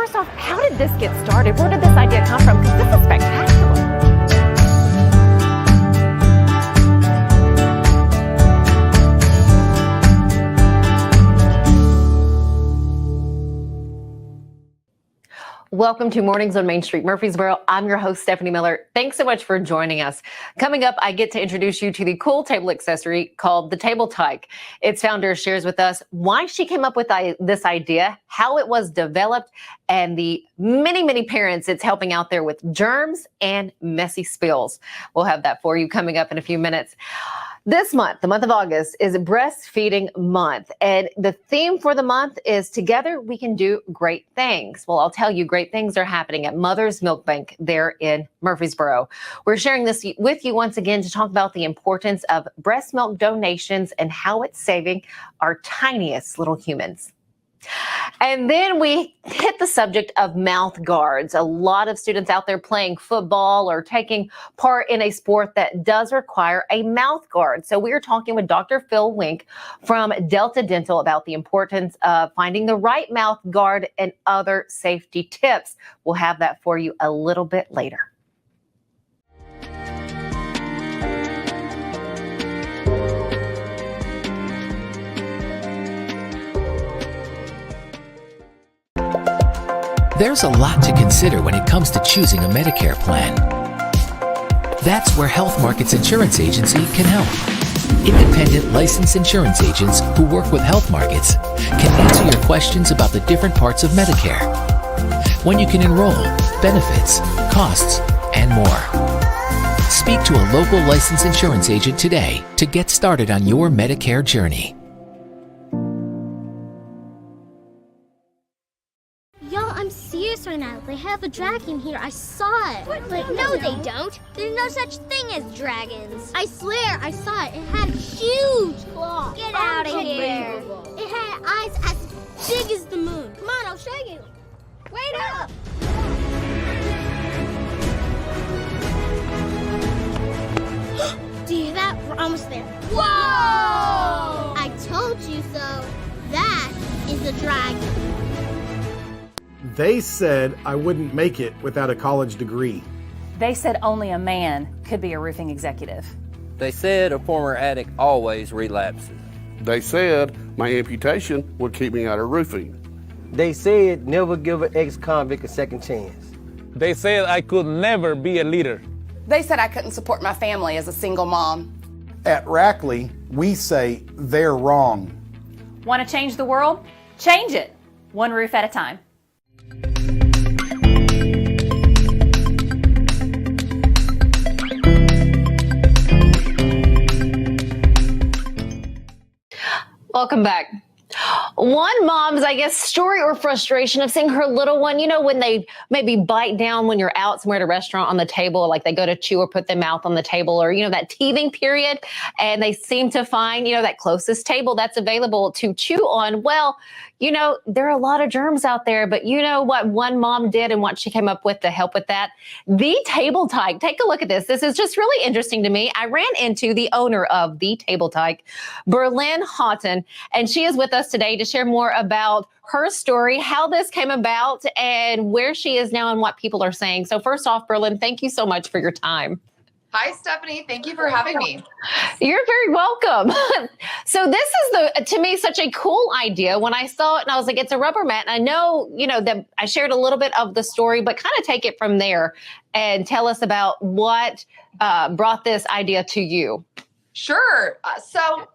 first off, how did this get started? Where did this idea come from? Because this is spectacular. Welcome to Mornings on Main Street, Murfreesboro. I'm your host, Stefanie Miller. Thanks so much for joining us. Coming up, I get to introduce you to the cool table accessory called the Table Tyke. Its founder shares with us why she came up with this idea, how it was developed, and the many parents it's helping out there with germs and messy spills. We'll have that for you coming up in a few minutes. This month, the month of August, is Breastfeeding Month, and the theme for the month is Together We Can Do Great Things. Well, I'll tell you, great things are happening at Mother's Milk Bank there in Murfreesboro. We're sharing this with you once again to talk about the importance of breast milk donations and how it's saving our tiniest little humans. And then we hit the subject of mouth guards. A lot of students out there playing football or taking part in a sport that does require a mouth guard. So we are talking with Dr. Phil Wenk from Delta Dental about the importance of finding the right mouth guard and other safety tips. We'll have that for you a little bit later. There's a lot to consider when it comes to choosing a Medicare plan. That's where Health Markets Insurance Agency can help. Independent licensed insurance agents who work with Health Markets can answer your questions about the different parts of Medicare, when you can enroll, benefits, costs, and more. Speak to a local licensed insurance agent today to get started on your Medicare journey. I'm serious right now. They have a dragon here. I saw it. But no, they don't. There's no such thing as dragons. I swear, I saw it. It had huge claws. Get out of here. It had eyes as big as the moon. Come on, I'll show you. Wait up. Do you hear that? We're almost there. Whoa! I told you so. That is a dragon. They said I wouldn't make it without a college degree. They said only a man could be a roofing executive. They said a former addict always relapses. They said my amputation would keep me out of roofing. They said never give an ex-convict a second chance. They said I could never be a leader. They said I couldn't support my family as a single mom. At Rackley, we say they're wrong. Want to change the world? Change it, one roof at a time. Welcome back. One mom's, I guess, story or frustration of seeing her little one, you know, when they maybe bite down when you're out somewhere at a restaurant on the table, like they go to chew or put their mouth on the table, or, you know, that teething period, and they seem to find, you know, that closest table that's available to chew on. Well, you know, there are a lot of germs out there, but you know what one mom did and what she came up with to help with that? The Table Tyke. Take a look at this. This is just really interesting to me. I ran into the owner of the Table Tyke, Berlyn Haughton, and she is with us today to share more about her story, how this came about, and where she is now and what people are saying. So first off, Berlyn, thank you so much for your time. Hi, Stefanie. Thank you for having me. You're very welcome. So this is, to me, such a cool idea. When I saw it and I was like, it's a rubber mat. And I know, you know, that I shared a little bit of the story, but kind of take it from there and tell us about what brought this idea to you. Sure. So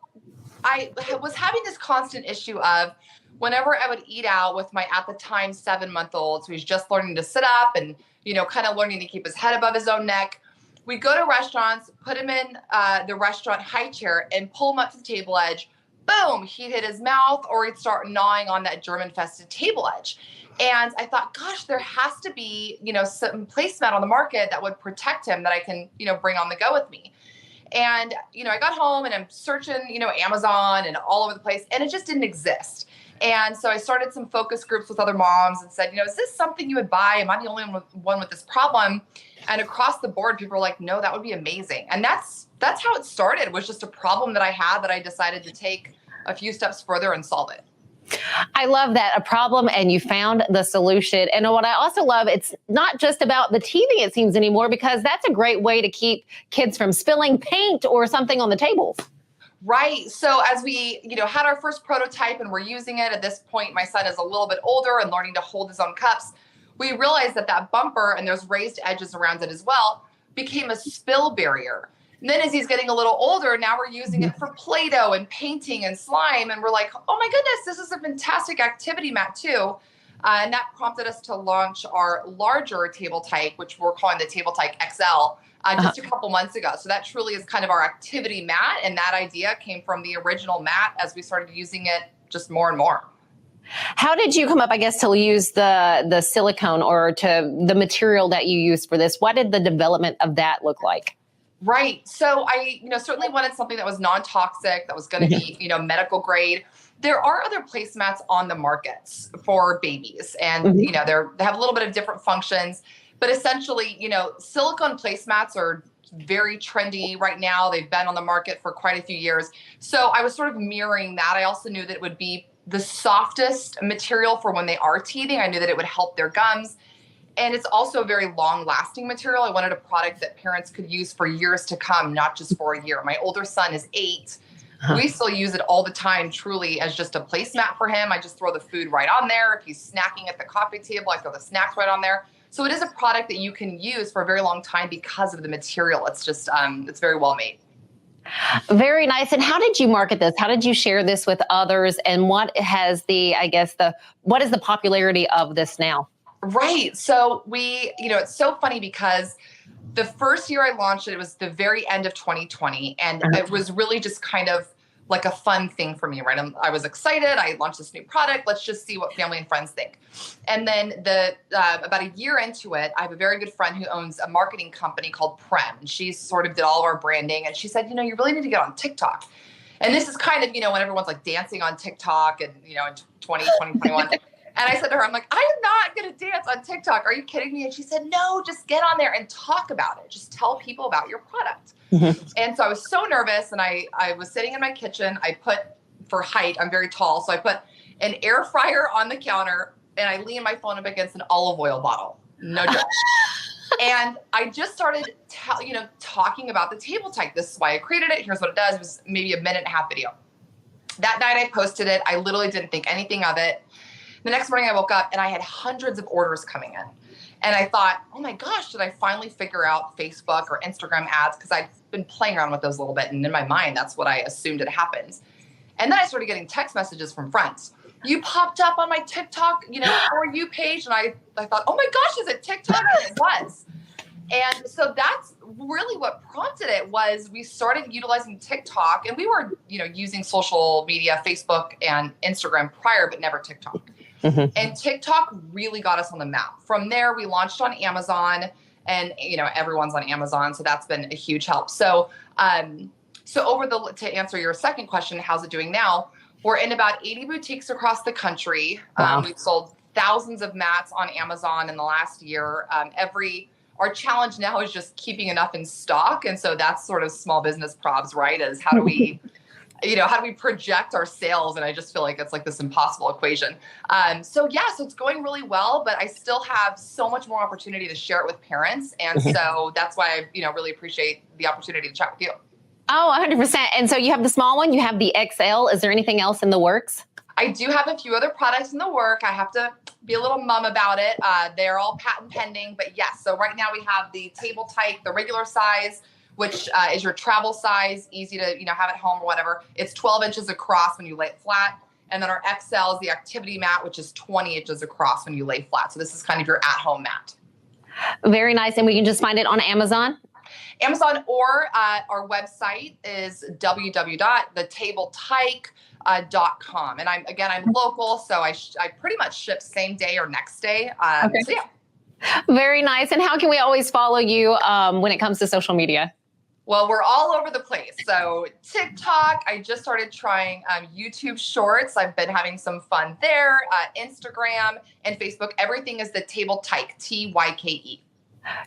I was having this constant issue of whenever I would eat out with my, at the time, 7-month-old, so he's just learning to sit up and, you know, kind of learning to keep his head above his own neck. We'd go to restaurants, put him in the restaurant high chair and pull him up to the table edge. Boom, he'd hit his mouth or he'd start gnawing on that germ-infested table edge. And I thought, gosh, there has to be, you know, some placemat on the market that would protect him that I can, you know, bring on the go with me. And, you know, I got home and I'm searching, you know, Amazon and all over the place, and it just didn't exist. And so I started some focus groups with other moms and said, you know, is this something you would buy? Am I the only one with this problem? And across the board, people were like, no, that would be amazing. And that's how it started. It was just a problem that I had that I decided to take a few steps further and solve it. I love that, a problem and you found the solution. And what I also love, it's not just about the teething, it seems, anymore, because that's a great way to keep kids from spilling paint or something on the tables. Right. So as we, had our first prototype and we're using it at this point, my son is a little bit older and learning to hold his own cups. We realized that bumper, and there's raised edges around it as well, became a spill barrier. And then as he's getting a little older, now we're using it for Play-Doh and painting and slime. And we're like, oh my goodness, this is a fantastic activity mat too. And that prompted us to launch our larger Table Tyke, which we're calling the Table Tyke XL, just a couple months ago. So that truly is kind of our activity mat. And that idea came from the original mat as we started using it just more and more. How did you come up, I guess, to use the silicone or to the material that you used for this? What did the development of that look like? Right. So I, certainly wanted something that was non-toxic, that was going to be, medical grade. There are other placemats on the markets for babies, and, they have a little bit of different functions, but essentially, silicone placemats are very trendy right now. They've been on the market for quite a few years. So I was sort of mirroring that. I also knew that it would be the softest material for when they are teething. I knew that it would help their gums. And it's also a very long-lasting material. I wanted a product that parents could use for years to come, not just for a year. My older son is 8. We still use it all the time, truly, as just a placemat for him. I just throw the food right on there. If he's snacking at the coffee table, I throw the snacks right on there. So it is a product that you can use for a very long time because of the material. It's just, it's very well made. Very nice. And how did you market this? How did you share this with others? And what has what is the popularity of this now? Right. So it's so funny because the first year I launched it, it was the very end of 2020. And it was really just kind of like a fun thing for me, right? I was excited. I launched this new product. Let's just see what family and friends think. And then about a year into it, I have a very good friend who owns a marketing company called Prem. And she sort of did all of our branding. And she said, you really need to get on TikTok. And this is kind of, when everyone's like dancing on TikTok and, in 2021. And I said to her, I'm like, I am not going to dance on TikTok. Are you kidding me? And she said, no, just get on there and talk about it. Just tell people about your product. And so I was so nervous, and I was sitting in my kitchen. I put, for height, I'm very tall, so I put an air fryer on the counter, and I leaned my phone up against an olive oil bottle. No joke. And I just started, talking about the Table Tyke. This is why I created it. Here's what it does. It was maybe a 1.5-minute video. That night I posted it. I literally didn't think anything of it. The next morning I woke up and I had hundreds of orders coming in. And I thought, oh my gosh, did I finally figure out Facebook or Instagram ads? Because I'd been playing around with those a little bit. And in my mind, that's what I assumed had happened. And then I started getting text messages from friends. You popped up on my TikTok, For You page. And I thought, oh my gosh, is it TikTok? And it was. And so that's really what prompted it. Was we started utilizing TikTok, and we were, using social media, Facebook and Instagram prior, but never TikTok. And TikTok really got us on the map. From there, we launched on Amazon, and everyone's on Amazon, so that's been a huge help. So, to answer your second question, how's it doing now? We're in about 80 boutiques across the country. Wow. We've sold thousands of mats on Amazon in the last year. Our challenge now is just keeping enough in stock, and so that's sort of small business probs, right? Is how do we project our sales? And I just feel like it's like this impossible equation. So it's going really well, but I still have so much more opportunity to share it with parents. And so that's why I, really appreciate the opportunity to chat with you. Oh, 100%. And so you have the small one, you have the XL. Is there anything else in the works? I do have a few other products in the work. I have to be a little mum about it. They're all patent pending, but yes. So right now we have the Table Tyke, the regular size, which is your travel size, easy to have at home or whatever. It's 12 inches across when you lay it flat. And then our XL is the activity mat, which is 20 inches across when you lay flat. So this is kind of your at-home mat. Very nice. And we can just find it on Amazon? Amazon, or our website is www.thetabletyke.com. And I'm local, so I pretty much ship same day or next day. Okay. So yeah. Very nice. And how can we always follow you when it comes to social media? Well, we're all over the place. So TikTok, I just started trying YouTube Shorts. I've been having some fun there. Instagram and Facebook, everything is the Table Tyke, Tyke.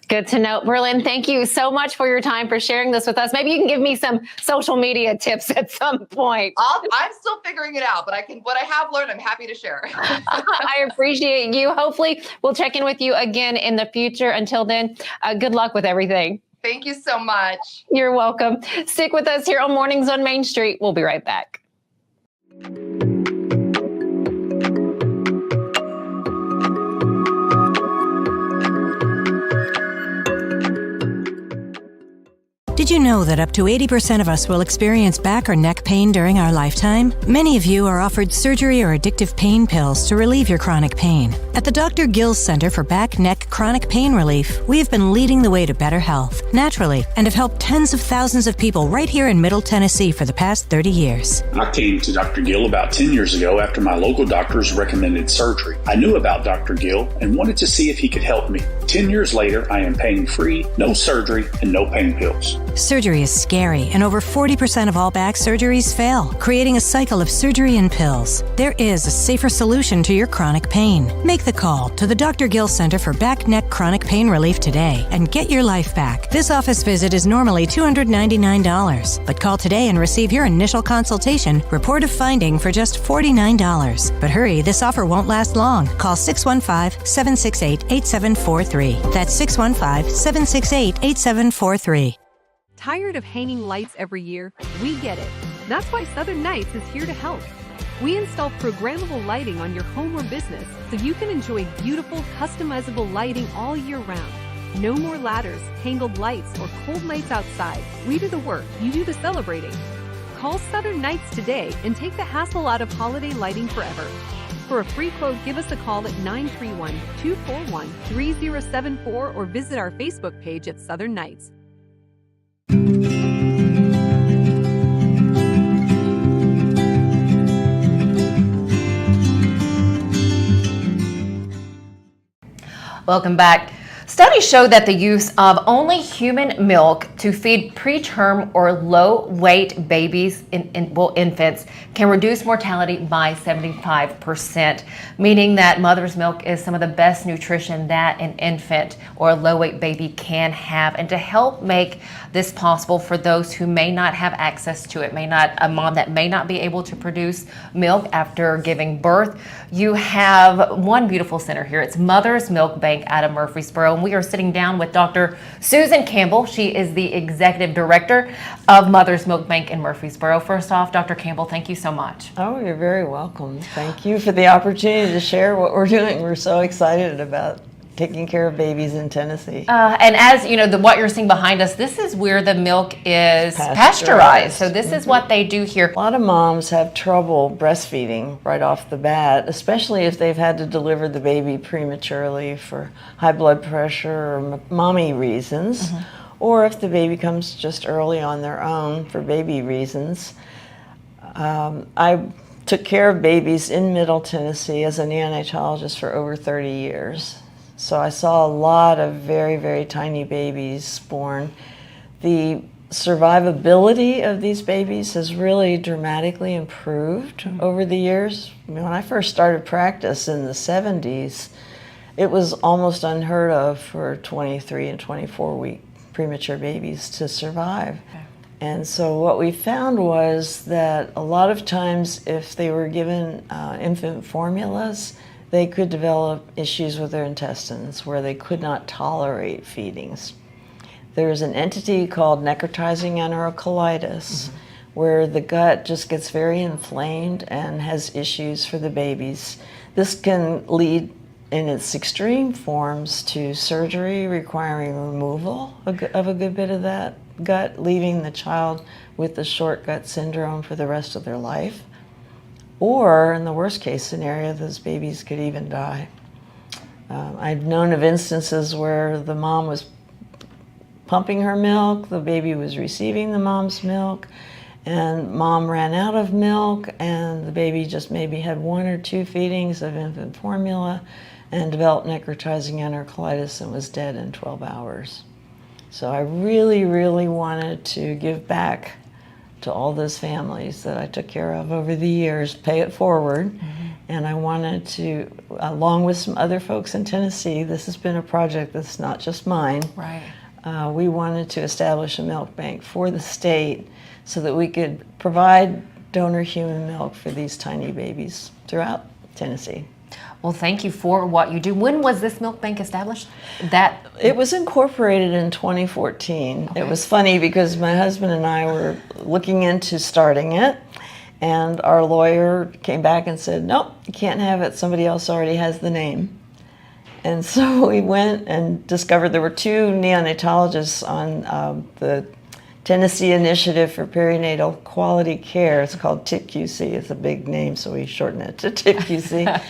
Good to know. Berlyn, thank you so much for your time, for sharing this with us. Maybe you can give me some social media tips at some point. I'm still figuring it out, but what I have learned, I'm happy to share. I appreciate you. Hopefully we'll check in with you again in the future. Until then, good luck with everything. Thank you so much. You're welcome. Stick with us here on Mornings on Main Street. We'll be right back. Did you know that up to 80% of us will experience back or neck pain during our lifetime? Many of you are offered surgery or addictive pain pills to relieve your chronic pain. At the Dr. Gill's Center for Back, Neck, Chronic Pain Relief, we have been leading the way to better health, naturally, and have helped tens of thousands of people right here in Middle Tennessee for the past 30 years. I came to Dr. Gill about 10 years ago after my local doctors recommended surgery. I knew about Dr. Gill and wanted to see if he could help me. 10 years later, I am pain-free, no surgery, and no pain pills. Surgery is scary, and over 40% of all back surgeries fail, creating a cycle of surgery and pills. There is a safer solution to your chronic pain. Make the call to the Dr. Gill Center for Back, Neck, Chronic Pain Relief today and get your life back. This office visit is normally $299, but call today and receive your initial consultation, report of finding for just $49. But hurry, this offer won't last long. Call 615-768-8743. That's 615-768-8743. Tired of hanging lights every year? We get it. That's why Southern Nights is here to help. We install programmable lighting on your home or business so you can enjoy beautiful, customizable lighting all year round. No more ladders, tangled lights, or cold nights outside. We do the work, you do the celebrating. Call Southern Nights today and take the hassle out of holiday lighting forever. For a free quote, give us a call at 931-241-3074 or visit our Facebook page at Southern Nights. Welcome back. Studies show that the use of only human milk to feed preterm or low-weight babies, infants, can reduce mortality by 75%, meaning that mother's milk is some of the best nutrition that an infant or a low-weight baby can have. And to help make this possible for those who may not have access to it, a mom that may not be able to produce milk after giving birth, you have one beautiful center here. It's Mother's Milk Bank out of Murfreesboro. And we are sitting down with Dr. Susan Campbell. She is the executive director of Mother's Milk Bank in Murfreesboro. First off, Dr. Campbell, thank you so much. Oh, you're very welcome. Thank you for the opportunity to share what we're doing. We're so excited about taking care of babies in Tennessee. And as you know, what you're seeing behind us, this is where the milk is pasteurized. So this is what they do here. A lot of moms have trouble breastfeeding right off the bat, especially if they've had to deliver the baby prematurely for high blood pressure or mommy reasons, or if the baby comes just early on their own for baby reasons. I took care of babies in Middle Tennessee as a neonatologist for over 30 years. So I saw a lot of very, very tiny babies born. The survivability of these babies has really dramatically improved over the years. I mean, when I first started practice in the 70s, it was almost unheard of for 23 and 24 week premature babies to survive. And so what we found was that a lot of times if they were given infant formulas, they could develop issues with their intestines where they could not tolerate feedings. There's an entity called necrotizing enterocolitis where the gut just gets very inflamed and has issues for the babies. This can lead in its extreme forms to surgery requiring removal of a good bit of that gut, leaving the child with the short gut syndrome for the rest of their life. Or in the worst case scenario, those babies could even die. I've known of instances where the mom was pumping her milk, the baby was receiving the mom's milk, and mom ran out of milk, and the baby just maybe had 1 or 2 feedings of infant formula and developed necrotizing enterocolitis and was dead in 12 hours. So I really, really wanted to give back to all those families that I took care of over the years, pay it forward, And I wanted to, along with some other folks in Tennessee, this has been a project that's not just mine. Right. We wanted to establish a milk bank for the state so that we could provide donor human milk for these tiny babies throughout Tennessee. Well, thank you for what you do. When was this milk bank established? It was incorporated in 2014. Okay. It was funny because my husband and I were looking into starting it, and our lawyer came back and said, nope, you can't have it. Somebody else already has the name. And so we went and discovered there were two neonatologists on the Tennessee Initiative for Perinatal Quality Care. It's called TIPQC. It's a big name, so we shorten it to TIPQC.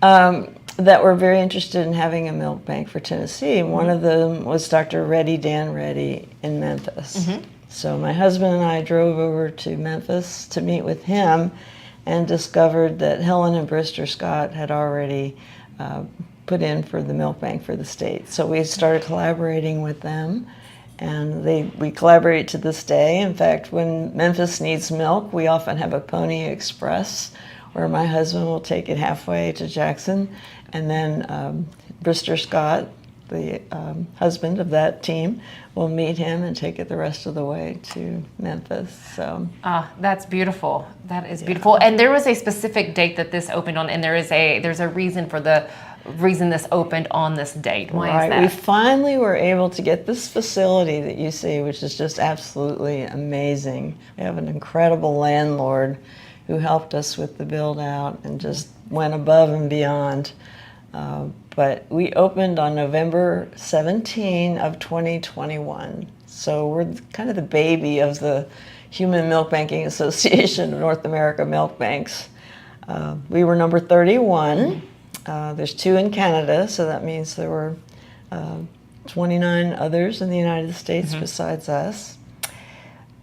That were very interested in having a milk bank for Tennessee. And one of them was Dr. Dan Reddy in Memphis. Mm-hmm. So my husband and I drove over to Memphis to meet with him and discovered that Helen and Brister Scott had already put in for the milk bank for the state. So we started collaborating with them, and we collaborate to this day. In fact, when Memphis needs milk, we often have a Pony Express where my husband will take it halfway to Jackson, and then Brister Scott, the husband of that team, will meet him and take it the rest of the way to Memphis. So that's beautiful. That is beautiful. And there was a specific date that this opened on, and there's a reason for the reason this opened on this date. Why is that? We finally were able to get this facility that you see, which is just absolutely amazing. We have an incredible landlord who helped us with the build out and just went above and beyond. But we opened on November 17 of 2021. So we're kind of the baby of the Human Milk Banking Association of North America Milk Banks. We were number 31. There's 2 in Canada, so that means there were 29 others in the United States besides us.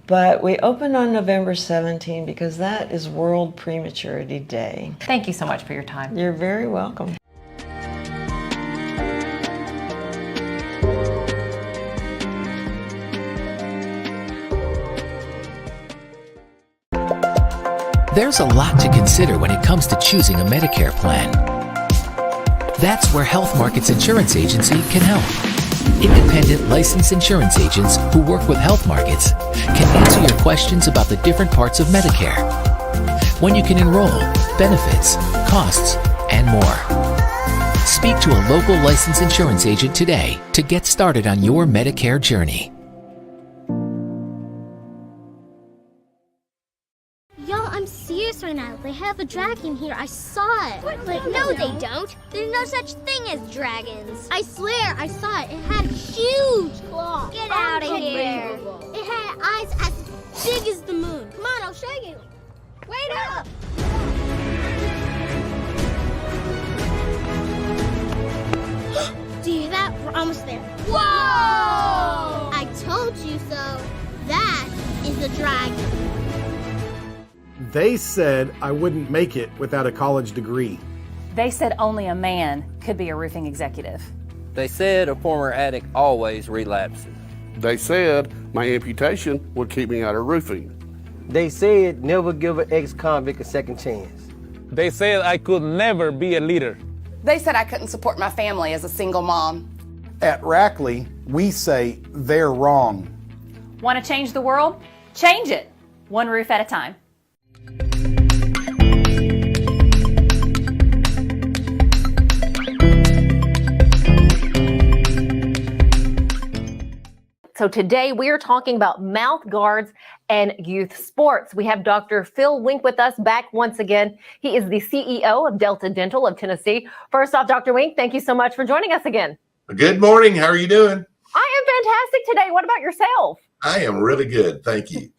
But we opened on November 17 because that is World Prematurity Day. Thank you so much for your time. You're very welcome. There's a lot to consider when it comes to choosing a Medicare plan. That's where Health Markets Insurance Agency can help. Independent licensed insurance agents who work with Health Markets can answer your questions about the different parts of Medicare, when you can enroll, benefits, costs, and more. Speak to a local licensed insurance agent today to get started on your Medicare journey. Y'all, I'm serious right now. They have a dragon here. I saw it. But no, they don't. There's no such thing as dragons. I swear, I saw it. It had huge claws. Get out of here. It had eyes as big as the moon. Come on, I'll show you. Wait up. Do you hear that? We're almost there. Whoa! I told you so. That is a dragon. They said I wouldn't make it without a college degree. They said only a man could be a roofing executive. They said a former addict always relapses. They said my amputation would keep me out of roofing. They said never give an ex-convict a second chance. They said I could never be a leader. They said I couldn't support my family as a single mom. At Rackley, we say they're wrong. Want to change the world? Change it, one roof at a time. So today we are talking about mouth guards and youth sports. We have Dr. Phil Wenk with us back once again. He is the CEO of Delta Dental of Tennessee. First off, Dr. Wenk, thank you so much for joining us again. Good morning. How are you doing? I am fantastic today. What about yourself? I am really good. Thank you.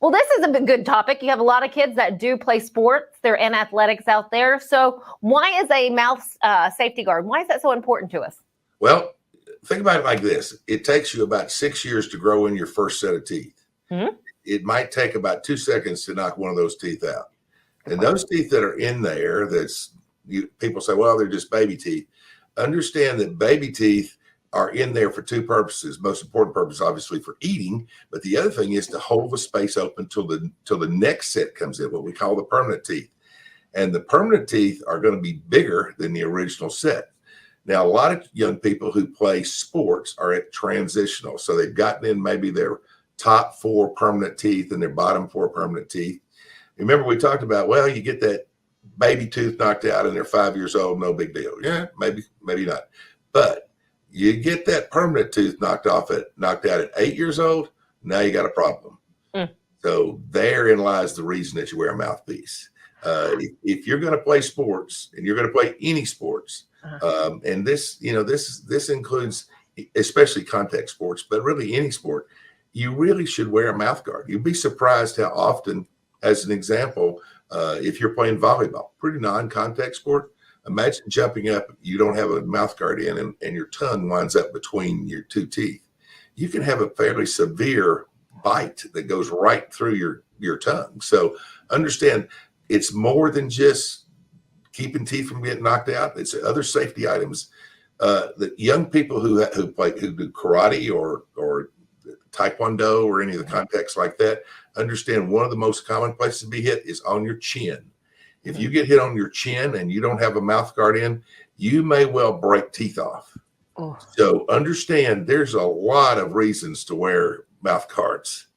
Well, this is a good topic. You have a lot of kids that do play sports. They're in athletics out there. So why is a mouth safety guard? Why is that so important to us? Well, think about it like this. It takes you about 6 years to grow in your first set of teeth. Mm-hmm. It might take about 2 seconds to knock one of those teeth out. And those teeth that are in there, people say, well, they're just baby teeth. Understand that baby teeth are in there for 2 purposes. Most important purpose, obviously, for eating. But the other thing is to hold the space open till the next set comes in, what we call the permanent teeth. And the permanent teeth are going to be bigger than the original set. Now, a lot of young people who play sports are at transitional. So they've gotten in maybe their top 4 permanent teeth and their bottom 4 permanent teeth. Remember, we talked about, well, you get that baby tooth knocked out and they're 5 years old, no big deal. Yeah, maybe not. But you get that permanent tooth knocked out at 8 years old, now you got a problem. So therein lies the reason that you wear a mouthpiece. If you're going to play sports, and you're going to play any sports, and this includes especially contact sports, but really any sport, you really should wear a mouth guard. You'd be surprised how often, as an example, if you're playing volleyball, pretty non-contact sport, imagine jumping up, you don't have a mouth guard in, and your tongue winds up between your 2 teeth. You can have a fairly severe bite that goes right through your tongue. So understand, it's more than just keeping teeth from getting knocked out. It's other safety items. The young people who do karate or taekwondo or any of the contacts like that, understand one of the most common places to be hit is on your chin. If you get hit on your chin and you don't have a mouth guard in, you may well break teeth off. So understand, there's a lot of reasons to wear mouth guards.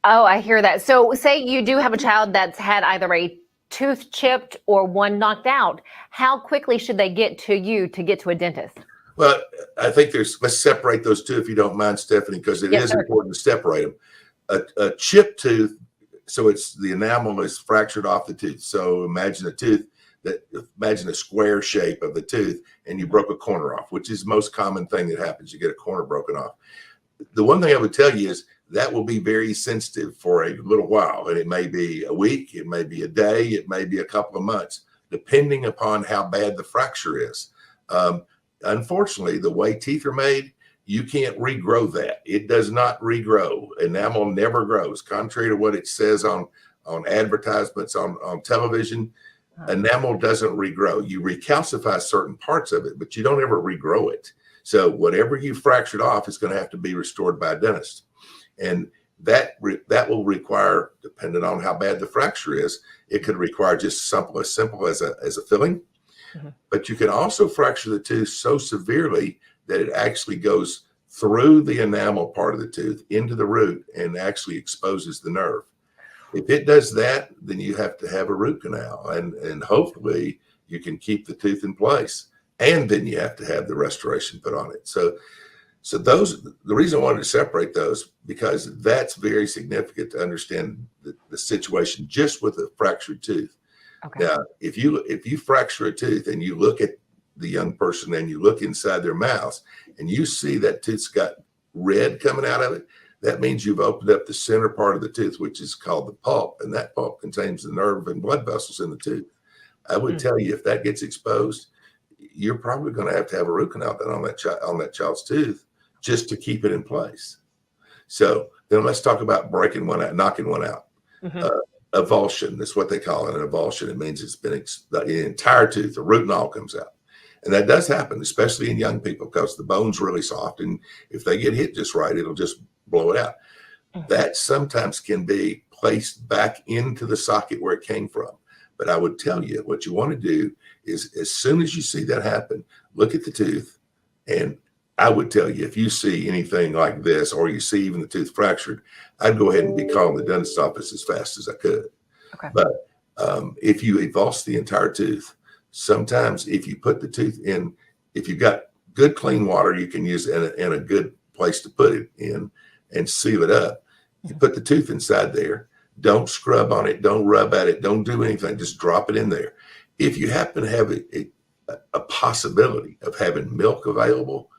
Oh, I hear that. So say you do have a child that's had either a tooth chipped or one knocked out. How quickly should they get to you to get to a dentist? Well, I think let's separate those two, if you don't mind, Stefanie, because it is important to separate them. A chipped tooth, so it's the enamel is fractured off the tooth. So imagine a square shape of the tooth, and you broke a corner off, which is the most common thing that happens. You get a corner broken off. The one thing I would tell you is that will be very sensitive for a little while, and it may be a week, it may be a day, it may be a couple of months, depending upon how bad the fracture is. Unfortunately, the way teeth are made, you can't regrow that. It does not regrow. Enamel never grows. Contrary to what it says on advertisements on television, enamel doesn't regrow. You recalcify certain parts of it, but you don't ever regrow it. So whatever you fractured off is going to have to be restored by a dentist. And that will require, depending on how bad the fracture is, it could require just as simple as a filling. But you can also fracture the tooth so severely that it actually goes through the enamel part of the tooth into the root and actually exposes the nerve. If it does that, then you have to have a root canal, and hopefully you can keep the tooth in place. And then you have to have the restoration put on it. So the reason I wanted to separate those, because that's very significant to understand the situation just with a fractured tooth. Okay. Now, if you fracture a tooth and you look at the young person and you look inside their mouths and you see that tooth's got red coming out of it, that means you've opened up the center part of the tooth, which is called the pulp, and that pulp contains the nerve and blood vessels in the tooth. I would tell you, if that gets exposed, you're probably going to have a root canal done on that child's tooth just to keep it in place. So then let's talk about breaking one out, knocking one out. Avulsion, that's what they call it, an avulsion. It means it's been the entire tooth, the root and all comes out. And that does happen, especially in young people, because the bone's really soft. And if they get hit just right, it'll just blow it out. That sometimes can be placed back into the socket where it came from. But I would tell you, what you want to do is, as soon as you see that happen, look at the tooth. And I would tell you, if you see anything like this, or you see even the tooth fractured, I'd go ahead and be calling the dentist office as fast as I could. Okay. But if you avulse the entire tooth, sometimes if you put the tooth in, if you've got good clean water, you can use it in a good place to put it in and seal it up. You put the tooth inside there. Don't scrub on it. Don't rub at it. Don't do anything. Just drop it in there. If you happen to have a possibility of having milk available,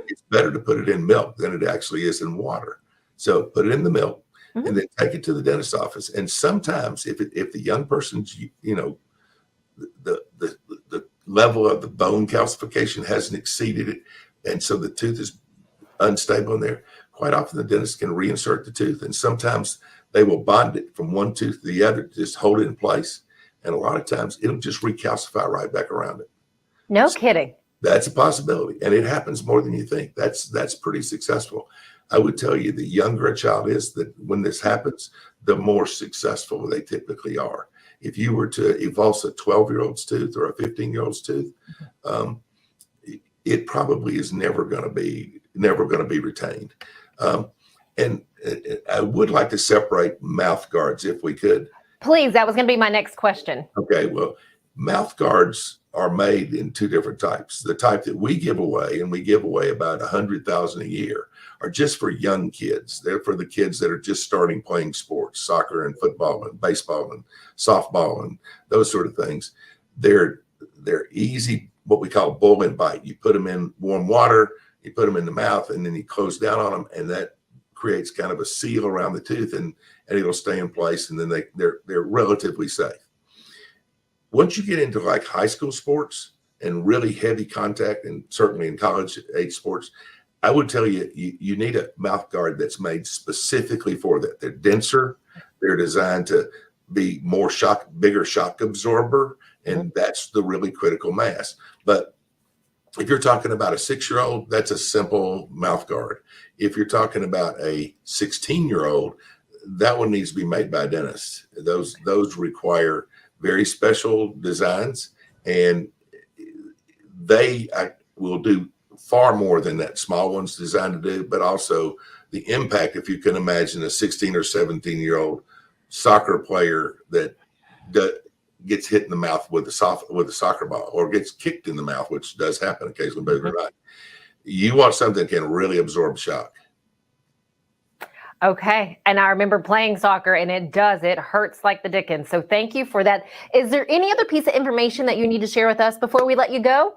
it's better to put it in milk than it actually is in water. So put it in the milk and then take it to the dentist's office. And sometimes if the young person's, the level of the bone calcification hasn't exceeded it, and so the tooth is unstable in there, quite often the dentist can reinsert the tooth. And sometimes they will bond it from one tooth to the other to just hold it in place. And a lot of times it'll just recalcify right back around it. No kidding. That's a possibility. And it happens more than you think. That's pretty successful. I would tell you, the younger a child is, that when this happens, the more successful they typically are. if you were to evulse a 12-year-old's tooth or a 15-year-old's tooth, it probably is never going to be retained. And I would like to separate mouth guards if we could. Please, that was going to be my next question. Okay, well, mouth guards are made in two different types. The type that we give away, and we give away about 100,000 a year, are just for young kids. They're for the kids that are just starting playing sports, soccer and football and baseball and softball and those sort of things. They're easy, what we call bull and bite. You put them in warm water, you put them in the mouth, and then you close down on them, and that creates kind of a seal around the tooth, and it'll stay in place, and then they're relatively safe. Once you get into like high school sports and really heavy contact, and certainly in college age sports, I would tell you, you need a mouth guard that's made specifically for that. They're denser. They're designed to be bigger shock absorber, and that's the really critical mass. But if you're talking about a 6-year-old, that's a simple mouth guard. If you're talking about a 16-year-old, that one needs to be made by a dentist. Those require very special designs, and they will do far more than that small one's designed to do, but also the impact. If you can imagine a 16 or 17-year-old soccer player that gets hit in the mouth with a soccer ball, or gets kicked in the mouth, which does happen occasionally, believe it or not. You want something that can really absorb shock. Okay. And I remember playing soccer, and it hurts like the dickens. So thank you for that. Is there any other piece of information that you need to share with us before we let you go?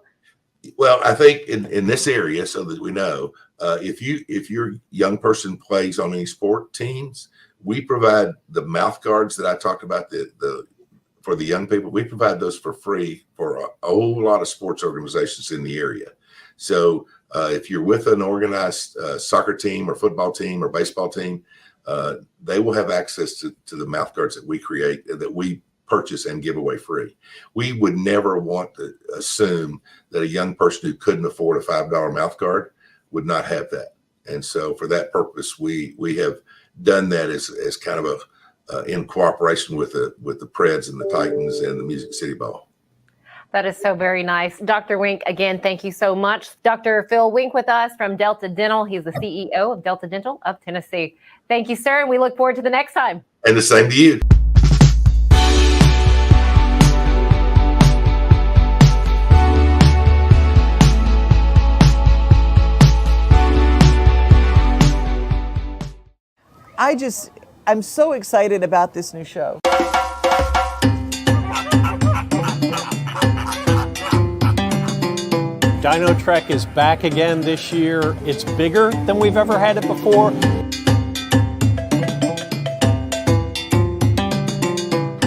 Well, I think in this area, so that we know, if your young person plays on any sport teams, we provide the mouth guards that I talked about, for the young people. We provide those for free for a whole lot of sports organizations in the area. So if you're with an organized soccer team or football team or baseball team, they will have access to the mouth guards that we create, that we purchase and give away free. We would never want to assume that a young person who couldn't afford a $5 mouth guard would not have that. And so for that purpose, we have done that as kind of in cooperation with the Preds and the Titans and the Music City Ball. That is so very nice. Dr. Wenk, again, thank you so much. Dr. Phil Wenk with us from Delta Dental. He's the CEO of Delta Dental of Tennessee. Thank you, sir, and we look forward to the next time. And the same to you. I'm so excited about this new show. Dino Trek is back again this year. It's bigger than we've ever had it before.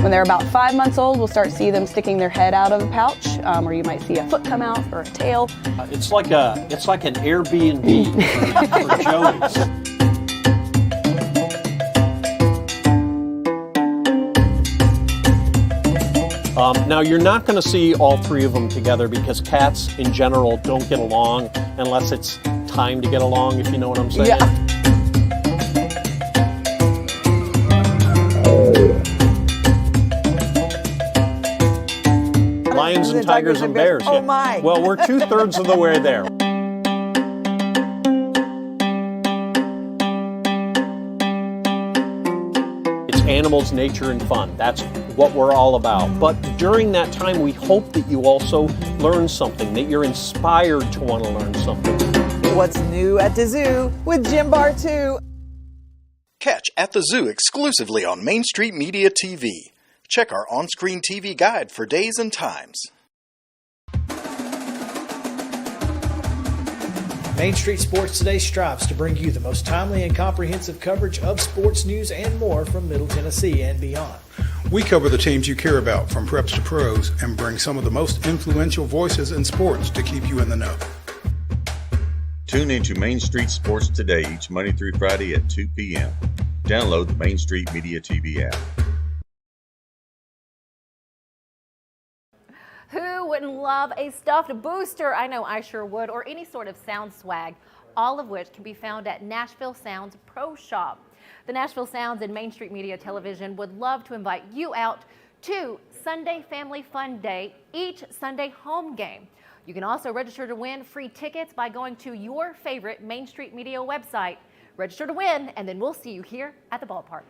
When they're about 5 months old, we'll start seeing them sticking their head out of the pouch, or you might see a foot come out or a tail. It's like an Airbnb for Joey's. Now, you're not going to see all three of them together because cats in general don't get along unless it's time to get along, if you know what I'm saying. Yeah. Lions and tigers and bears. Oh, my. Well, we're 2/3 of the way there. Animals, nature, and fun. That's what we're all about. But during that time, we hope that you also learn something, that you're inspired to want to learn something. What's new at the zoo with Jim Bar 2. Catch At the Zoo exclusively on Main Street Media TV. Check our on-screen TV guide for days and times. Main Street Sports Today strives to bring you the most timely and comprehensive coverage of sports news and more from Middle Tennessee and beyond. We cover the teams you care about from preps to pros and bring some of the most influential voices in sports to keep you in the know. Tune into Main Street Sports Today each Monday through Friday at 2 p.m. Download the Main Street Media TV app. Who wouldn't love a stuffed booster? I know I sure would, or any sort of sound swag, all of which can be found at Nashville Sounds Pro Shop. The Nashville Sounds and Main Street Media Television would love to invite you out 2, Sunday Family Fun Day, each Sunday home game. You can also register to win free tickets by going to your favorite Main Street Media website. Register to win, and then we'll see you here at the ballpark.